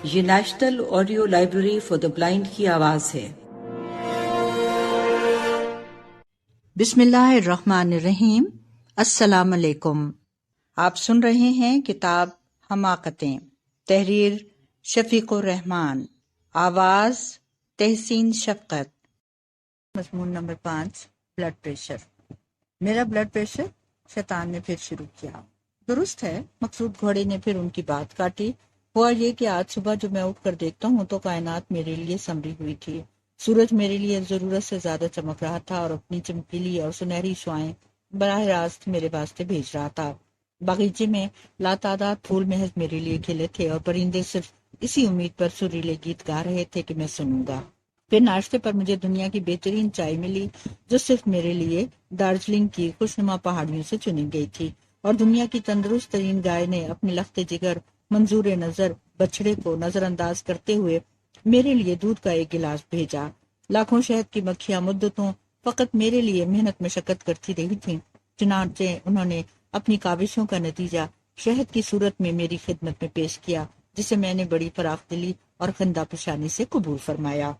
یہ national audio library for the blind کی آواز ہے۔ بسم اللہ الرحمن الرحیم۔ السلام علیکم۔ آپ سن رہے ہیں کتاب حماقتیں، تحریر شفیق الرحمان، آواز تحسین شفقت۔ مضمون نمبر 5، بلڈ پریشر۔ میرا بلڈ پریشر، شیطان نے پھر شروع کیا۔ درست ہے، مقصود گھوڑے نے پھر ان کی بات کاٹی۔ ہوا یہ کہ آج صبح جب میں اٹھ کر دیکھتا ہوں تو کائنات میرے لیے سنوری ہوئی تھی۔ سورج میرے لیے ضرورت سے زیادہ چمک رہا تھا اور اپنی چمکیلی اور سنہری شعاعیں براہ راست میرے واسطے بھیج رہا تھا۔ باغیچے میں لاتعداد پھول محض میرے لیے کھلے تھے اور پرندے صرف اسی امید پر سریلے گیت گا رہے تھے کہ میں سنوں گا۔ پھر ناشتے پر مجھے دنیا کی بہترین چائے ملی جو صرف میرے لیے دارجلنگ کی خوشنما پہاڑیوں سے چنی گئی تھی، اور دنیا کی تندرست ترین گائے نے اپنے لخت جگر منظور نظر بچڑے کو نظر انداز کرتے ہوئے میرے لیے دودھ کا ایک گلاس بھیجا۔ لاکھوں شہد کی مکھیاں مدتوں فقط میرے لیے محنت مشقت کرتی رہی تھیں، چنانچہ انہوں نے اپنی کاوشوں کا نتیجہ شہد کی صورت میں میری خدمت میں پیش کیا، جسے میں نے بڑی فراخ دلی اور خندہ پیشانی سے قبول فرمایا۔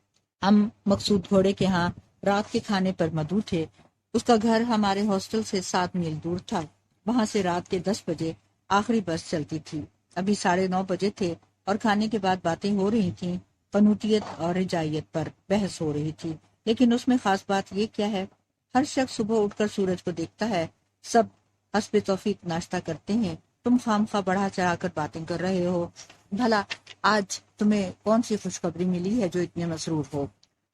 ہم مقصود گھوڑے کے ہاں رات کے کھانے پر مدعو تھے۔ اس کا گھر ہمارے ہاسٹل سے 7 میل دور تھا۔ وہاں سے رات کے 10 بجے آخری بس چلتی تھی۔ ابھی 9:30 بجے تھے اور کھانے کے بعد باتیں ہو رہی تھیں، قنوتیت اور رجائیت پر بحث ہو رہی تھی۔ لیکن اس میں خاص بات یہ کیا ہے؟ ہر شخص صبح اٹھ کر سورج کو دیکھتا ہے، سب حسب توفیق ناشتہ کرتے ہیں، تم خامخواہ بڑھا چڑھا کر باتیں کر رہے ہو۔ بھلا آج تمہیں کون سی خوشخبری ملی ہے جو اتنے مسرور ہو؟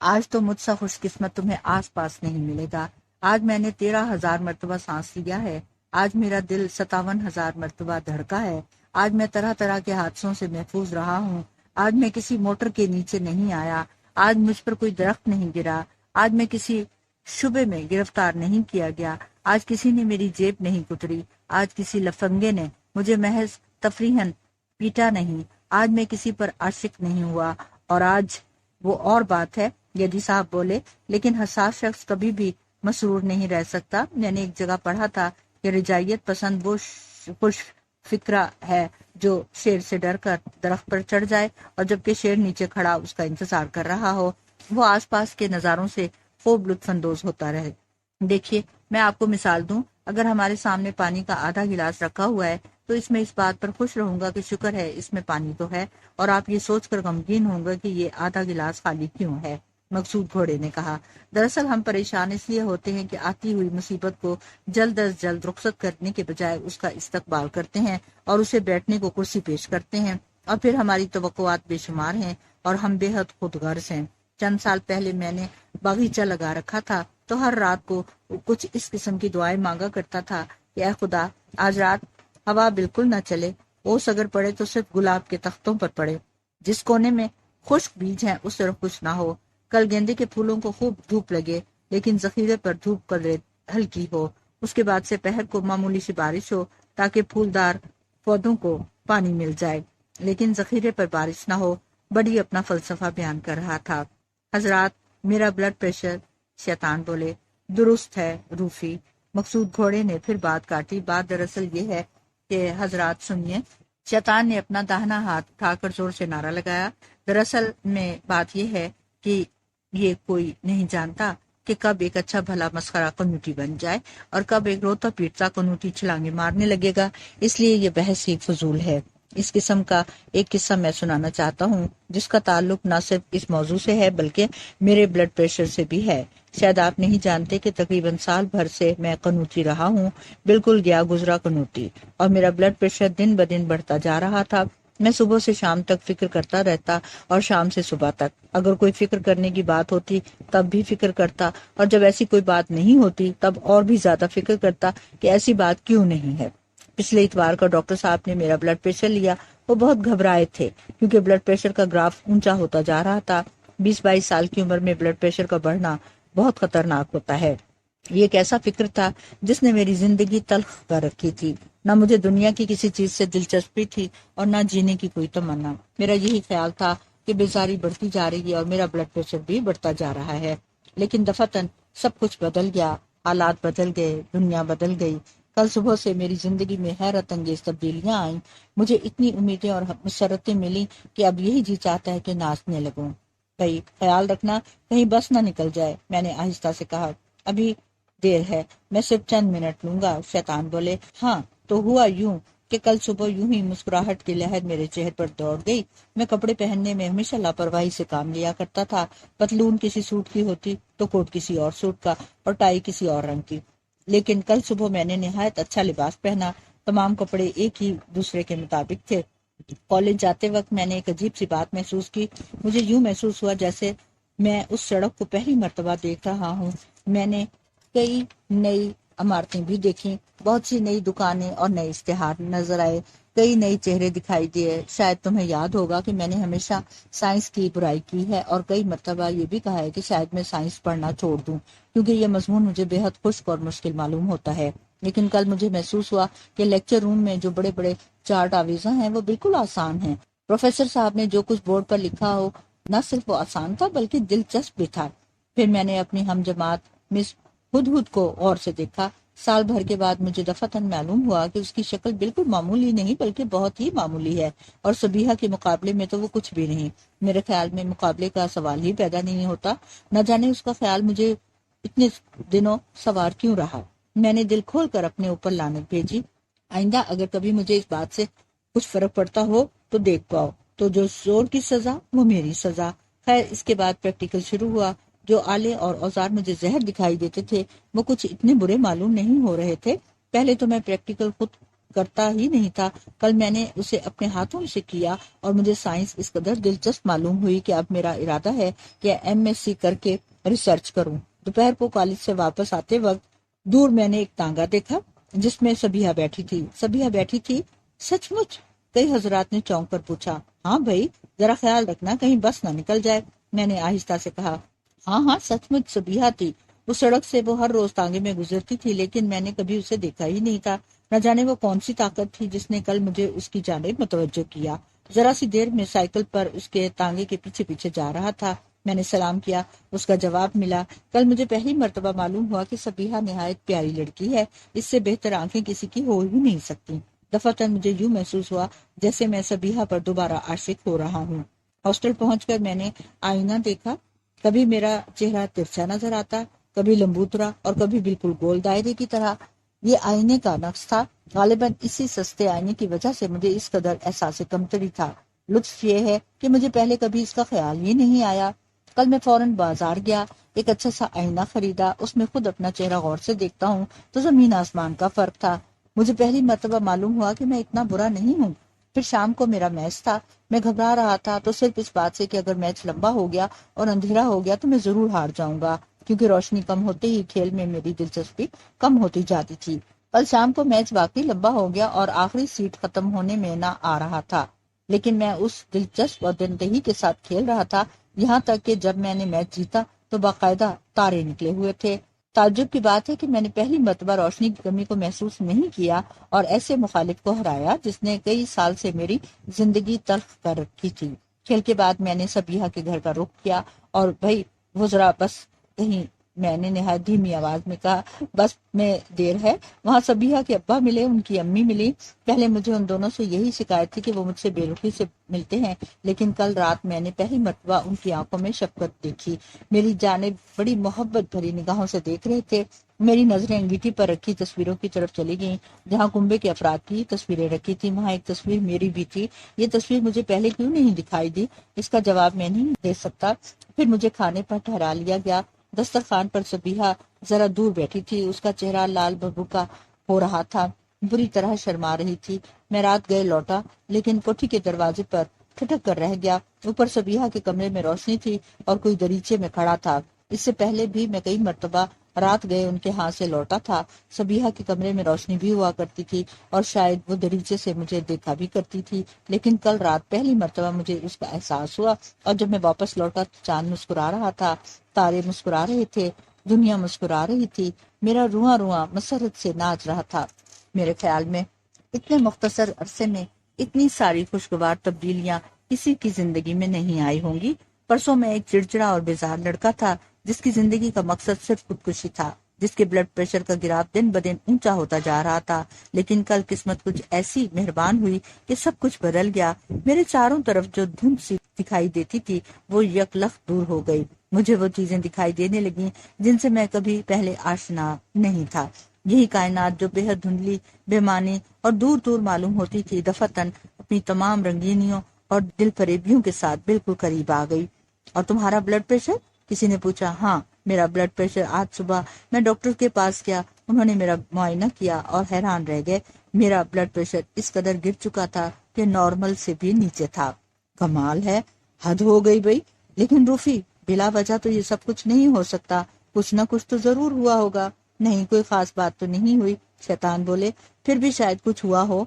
آج تو مجھ سا خوش قسمت تمہیں آس پاس نہیں ملے گا۔ آج میں نے 13,000 مرتبہ سانس لیا ہے۔ آج میرا دل 57,000 مرتبہ دھڑکا ہے۔ آج میں طرح طرح کے حادثوں سے محفوظ رہا ہوں۔ آج میں کسی موٹر کے نیچے نہیں آیا۔ آج مجھ پر کوئی درخت نہیں گرا۔ آج میں کسی شبے میں گرفتار نہیں کیا گیا۔ آج کسی نے میری جیب نہیں کتری۔ آج کسی لفنگے نے مجھے محض تفریحاً پیٹا نہیں۔ آج میں کسی پر عاشق نہیں ہوا۔ اور آج وہ اور بات ہے، یدی صاحب بولے، لیکن حساس شخص کبھی بھی مسرور نہیں رہ سکتا۔ میں نے ایک جگہ پڑھا تھا کہ رجائیت پسند وہ خوش فکرہ ہے جو شیر سے ڈر کر درخت پر چڑھ جائے، اور جبکہ شیر نیچے کھڑا اس کا انتظار کر رہا ہو، وہ آس پاس کے نظاروں سے خوب لطف اندوز ہوتا رہے۔ دیکھیے، میں آپ کو مثال دوں، اگر ہمارے سامنے پانی کا آدھا گلاس رکھا ہوا ہے تو اس میں اس بات پر خوش رہوں گا کہ شکر ہے اس میں پانی تو ہے، اور آپ یہ سوچ کر غمگین ہوں گے کہ یہ آدھا گلاس خالی کیوں ہے۔ مقصود گھوڑے نے کہا، دراصل ہم پریشان اس لیے ہوتے ہیں کہ آتی ہوئی مصیبت کو جلد از جلد رخصت کرنے کے بجائے اس کا استقبال کرتے ہیں اور اسے بیٹھنے کو کرسی پیش کرتے ہیں، اور پھر ہماری توقعات بے شمار ہیں اور ہم بے حد خود غرض ہیں۔ چند سال پہلے میں نے باغیچہ لگا رکھا تھا تو ہر رات کو کچھ اس قسم کی دعائیں مانگا کرتا تھا کہ اے خدا، آج رات ہوا بالکل نہ چلے، اوس اگر پڑے تو صرف گلاب کے تختوں پر پڑے، جس کونے میں خشک بیج ہیں اس طرف کچھ نہ ہو، کل گیندے کے پھولوں کو خوب دھوپ لگے لیکن ذخیرے پر دھوپ قدرے ہلکی ہو، اس کے بعد سے پہر کو معمولی سی بارش ہو تاکہ پھولدار پودوں کو پانی مل جائے، لیکن ذخیرے پر بارش نہ ہو۔ بڑی اپنا فلسفہ بیان کر رہا تھا۔ حضرات، میرا بلڈ پریشر، شیطان بولے۔ درست ہے روفی، مقصود گھوڑے نے پھر بات کاٹی۔ بات دراصل یہ ہے کہ حضرات سنیے، شیطان نے اپنا داہنا ہاتھ اٹھا کر زور سے نعرہ لگایا۔ دراصل میں بات یہ ہے کہ یہ کوئی نہیں جانتا کہ کب ایک اچھا بھلا مسخرہ قنوٹی بن جائے اور کب ایک روتا پیٹتا قنوٹی چھلانگے مارنے لگے گا، اس لیے یہ بحث ہی فضول ہے۔ اس قسم کا ایک قصہ میں سنانا چاہتا ہوں جس کا تعلق نہ صرف اس موضوع سے ہے بلکہ میرے بلڈ پریشر سے بھی ہے۔ شاید آپ نہیں جانتے کہ تقریباً سال بھر سے میں قنوٹی رہا ہوں، بالکل گیا گزرا قنوٹی، اور میرا بلڈ پریشر دن بدن بڑھتا جا رہا تھا۔ میں صبح سے شام تک فکر کرتا رہتا اور شام سے صبح تک، اگر کوئی فکر کرنے کی بات ہوتی تب بھی فکر کرتا، اور جب ایسی کوئی بات نہیں ہوتی تب اور بھی زیادہ فکر کرتا کہ ایسی بات کیوں نہیں ہے۔ پچھلے اتوار کو ڈاکٹر صاحب نے میرا بلڈ پریشر لیا۔ وہ بہت گھبرائے تھے کیونکہ بلڈ پریشر کا گراف اونچا ہوتا جا رہا تھا۔ 20-22 سال کی عمر میں بلڈ پریشر کا بڑھنا بہت خطرناک ہوتا ہے۔ یہ ایک ایسا فکر تھا جس نے میری زندگی تلخ کر رکھی تھی۔ نہ مجھے دنیا کی کسی چیز سے دلچسپی تھی اور نہ جینے کی کوئی تمنا۔ میرا یہی خیال تھا کہ بیزاری بڑھتی جا رہی ہے اور میرا بلڈ پریشر بھی بڑھتا جا رہا ہے۔ لیکن دفعتاً سب کچھ بدل گیا، حالات بدل گئے، دنیا بدل گئی۔ کل صبح سے میری زندگی میں حیرت انگیز تبدیلیاں آئیں۔ مجھے اتنی امیدیں اور مسرتیں ملی کہ اب یہی جی چاہتا ہے کہ ناچنے لگوں۔ بھائی خیال رکھنا کہیں بس نہ نکل جائے، میں نے آہستہ سے کہا۔ ابھی دیر ہے، میں صرف چند منٹ لوں گا۔ شیطان بولے۔ ہاں تو ہوا یوں کہ کل صبح یوں ہی مسکراہٹ کی لہر میرے چہرے پر دوڑ گئی۔ میں کپڑے پہننے میں ہمیشہ لاپرواہی سے کام لیا کرتا تھا۔ پتلون کسی سوٹ کی ہوتی تو کوٹ کسی اور سوٹ کا اور ٹائی کسی اور رنگ کی، لیکن کل صبح میں نے نہایت اچھا لباس پہنا۔ تمام کپڑے ایک ہی دوسرے کے مطابق تھے۔ کالج جاتے وقت میں نے ایک عجیب سی بات محسوس کی۔ مجھے یوں محسوس ہوا جیسے میں اس سڑک کو پہلی مرتبہ دیکھ رہا ہوں۔ میں نے کئی نئی عمارتیں بھی دیکھیں، بہت سی نئی دکانیں اور نئے اشتہار نظر آئے، کئی نئے چہرے دکھائی دیے۔ شاید تمہیں یاد ہوگا کہ میں نے ہمیشہ سائنس کی برائی کی ہے اور کئی مرتبہ یہ بھی کہا ہے کہ شاید میں سائنس پڑھنا چھوڑ دوں، کیونکہ یہ مضمون مجھے بے حد خشک اور مشکل معلوم ہوتا ہے۔ لیکن کل مجھے محسوس ہوا کہ لیکچر روم میں جو بڑے بڑے چارٹ آویزاں ہیں وہ بالکل آسان ہیں۔ پروفیسر صاحب نے جو کچھ بورڈ پر لکھا ہو نہ صرف وہ آسان تھا بلکہ دلچسپ بھی تھا۔ پھر میں نے اپنی ہم جماعت مس ہدہد کو غور سے دیکھا۔ سال بھر کے بعد مجھے دفعتاً معلوم ہوا کہ اس کی شکل بالکل معمولی نہیں بلکہ بہت ہی معمولی ہے، اور صبیحہ کے مقابلے میں تو وہ کچھ بھی نہیں۔ میرے خیال میں مقابلے کا سوال ہی پیدا نہیں ہوتا۔ نہ جانے اس کا خیال مجھے اتنے دنوں سوار کیوں رہا۔ میں نے دل کھول کر اپنے اوپر لعنت بھیجی۔ آئندہ اگر کبھی مجھے اس بات سے کچھ فرق پڑتا ہو تو دیکھ پاؤ، تو جو زور کی سزا وہ میری سزا۔ خیر اس کے بعد پریکٹیکل شروع ہوا۔ جو آلے اور اوزار مجھے زہر دکھائی دیتے تھے وہ کچھ اتنے برے معلوم نہیں ہو رہے تھے۔ پہلے تو میں پریکٹیکل خود کرتا ہی نہیں تھا، کل میں نے اسے اپنے ہاتھوں سے کیا اور مجھے سائنس اس قدر دلچسپ معلوم ہوئی کہ اب میرا ارادہ ہے کہ MSc کر کے ریسرچ کروں۔ دوپہر کو کالج سے واپس آتے وقت دور میں نے ایک تانگا دیکھا جس میں صبیحہ بیٹھی تھی۔ صبیحہ بیٹھی تھی؟ سچ مچ؟ کئی حضرات نے چونک کر پوچھا۔ ہاں بھائی، ذرا خیال رکھنا کہیں بس نہ نکل جائے، میں نے آہستہ سے کہا۔ ہاں سچ مچ صبیحہ تھی۔ اس سڑک سے وہ ہر روز تانگے میں گزرتی تھی، لیکن میں نے کبھی اسے دیکھا ہی نہیں تھا۔ نہ جانے وہ کون سی طاقت تھی جس نے کل مجھے اس کی جانب متوجہ کیا۔ ذرا سی دیر میں سائیکل پر اس کے تانگے کے پیچھے پیچھے جا رہا تھا۔ میں نے سلام کیا، اس کا جواب ملا۔ کل مجھے پہلی مرتبہ معلوم ہوا کہ صبیحہ نہایت پیاری لڑکی ہے، اس سے بہتر آنکھیں کسی کی ہو ہی نہیں سکتی۔ دفعتاً مجھے یوں محسوس ہوا جیسے میں صبیحہ پر دوبارہ عاشق ہو رہا ہوں۔ ہاسٹل پہنچ کر میں نے آئینہ دیکھا۔ کبھی میرا چہرہ ترچھا نظر آتا، کبھی لمبوترا اور کبھی بالکل گول دائرے کی طرح۔ یہ آئینے کا نقص تھا۔ غالباً اسی سستے آئینے کی وجہ سے مجھے اس قدر احساس کمتری تھا۔ لطف یہ ہے کہ مجھے پہلے کبھی اس کا خیال ہی نہیں آیا۔ کل میں فوراً بازار گیا، ایک اچھا سا آئینہ خریدا۔ اس میں خود اپنا چہرہ غور سے دیکھتا ہوں تو زمین آسمان کا فرق تھا۔ مجھے پہلی مرتبہ معلوم ہوا کہ میں اتنا برا نہیں ہوں۔ پھر شام کو میرا میچ تھا۔ میں گھبرا رہا تھا تو صرف اس بات سے کہ اگر میچ لمبا ہو گیا اور اندھیرا ہو گیا تو میں ضرور ہار جاؤں گا، کیونکہ روشنی کم ہوتے ہی کھیل میں میری دلچسپی کم ہوتی جاتی تھی۔ کل شام کو میچ واقعی لمبا ہو گیا اور آخری سیٹ ختم ہونے میں نہ آ رہا تھا، لیکن میں اس دلچسپ اور دلدہی کے ساتھ کھیل رہا تھا، یہاں تک کہ جب میں نے میچ جیتا تو باقاعدہ تارے نکلے ہوئے تھے۔ تعجب کی بات ہے کہ میں نے پہلی مرتبہ روشنی کی کمی کو محسوس نہیں کیا اور ایسے مخالف کو ہرایا جس نے کئی سال سے میری زندگی تلخ کر رکھی تھی۔ کھیل کے بعد میں نے صبیحہ کے گھر کا رخ کیا اور بھائی وہ ذرا بس کہیں، میں نے نہایت دھیمی آواز میں کہا، بس میں دیر ہے۔ وہاں صبیحہ کے ابا ملے، ان کی امی ملی۔ پہلے مجھے ان دونوں سے یہی شکایت تھی کہ وہ مجھ سے بے رخی سے ملتے ہیں، لیکن کل رات میں نے پہلی مرتبہ ان کی آنکھوں میں شفقت دیکھی۔ میری جانب بڑی محبت بھری نگاہوں سے دیکھ رہے تھے۔ میری نظریں انگیٹھی پر رکھی تصویروں کی طرف چلی گئیں۔ جہاں کنبے کے افراد کی تصویریں رکھی تھی وہاں ایک تصویر میری بھی تھی۔ یہ تصویر مجھے پہلے کیوں نہیں دکھائی دی، اس کا جواب میں نہیں دے سکتا۔ پھر مجھے کھانے پر ٹھہرا لیا گیا۔ دسترخوان پر صبیحہ ذرا دور بیٹھی تھی، اس کا چہرہ لال بھبکا ہو رہا تھا، بری طرح شرما رہی تھی۔ میں رات گئے لوٹا لیکن کوٹھی کے دروازے پر ٹھٹک کر رہ گیا۔ اوپر صبیحہ کے کمرے میں روشنی تھی اور کوئی دریچے میں کھڑا تھا۔ اس سے پہلے بھی میں کئی مرتبہ رات گئے ان کے ہاں سے لوٹا تھا۔ صبیحہ کے کمرے میں روشنی بھی ہوا کرتی تھی اور شاید وہ دریچے سے مجھے دیکھا بھی کرتی تھی، لیکن کل رات پہلی مرتبہ مجھے اس کا احساس ہوا۔ اور جب میں واپس لوٹا تو چاند مسکرا رہا تھا، تارے مسکرا رہے تھے، دنیا مسکرا رہی تھی، میرا رواں رواں مسرت سے ناچ رہا تھا۔ میرے خیال میں اتنے مختصر عرصے میں اتنی ساری خوشگوار تبدیلیاں کسی کی زندگی میں نہیں آئی ہوں گی۔ پرسوں میں ایک چڑچڑا اور بیزار لڑکا تھا جس کی زندگی کا مقصد صرف خودکشی تھا، جس کے بلڈ پریشر کا گراف دن بدن اونچا ہوتا جا رہا تھا، لیکن کل قسمت کچھ ایسی مہربان ہوئی کہ سب کچھ بدل گیا۔ میرے چاروں طرف جو دھند سی دکھائی دیتی تھی وہ یکلخت دور ہو گئی۔ مجھے وہ چیزیں دکھائی دینے لگیں جن سے میں کبھی پہلے آشنا نہیں تھا۔ یہی کائنات جو بے حد دھندلی، بے معنی اور دور دور معلوم ہوتی تھی، دفعتاً اپنی تمام رنگینیوں اور دل فریبیوں کے ساتھ بالکل قریب آ گئی۔ اور تمہارا بلڈ پریشر؟ کسی نے پوچھا۔ ہاں، میرا بلڈ پریشر آج صبح میں ڈاکٹر کے پاس گیا، انہوں نے میرا معائنہ کیا اور حیران رہ گئے۔ میرا بلڈ پریشر اس قدر گر چکا تھا کہ نارمل سے بھی نیچے تھا۔ کمال ہے، حد ہو گئی بھائی۔ لیکن روفی، بلا وجہ تو یہ سب کچھ نہیں ہو سکتا، کچھ نہ کچھ تو ضرور ہوا ہوگا۔ نہیں، کوئی خاص بات تو نہیں ہوئی، شیطان بولے۔ پھر بھی شاید کچھ ہوا ہو،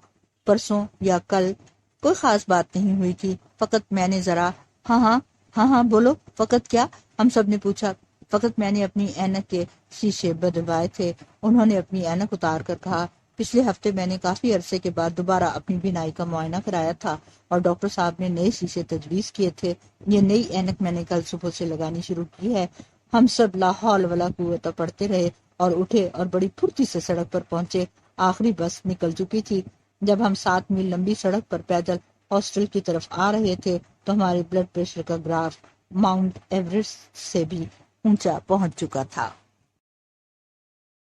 پرسوں یا کل۔ کوئی خاص بات نہیں ہوئی تھی، فقط میں نے ذرا ہاں بولو، فقط کیا؟ ہم سب نے پوچھا۔ فقط میں نے اپنی اینک کے شیشے بدلوائے تھے، انہوں نے اپنی اینک اتار کر کہا۔ پچھلے ہفتے میں نے کافی عرصے کے بعد دوبارہ اپنی بینائی کا معائنہ کرایا تھا اور ڈاکٹر صاحب نے نئے شیشے تجویز کیے تھے۔ یہ نئی اینک میں نے کل صبح سے لگانی شروع کی ہے۔ ہم سب لا حول ولا قوت پڑھتے رہے اور اٹھے اور بڑی پھرتی سے سڑک پر پہنچے۔ آخری بس نکل چکی تھی۔ جب ہم 7 میل لمبی سڑک پر پیدل ہاسٹل کی طرف آ رہے تھے تو ہمارے بلڈ پریشر کا گراف ماؤنٹ ایورسٹ سے بھی اونچا پہنچ چکا تھا۔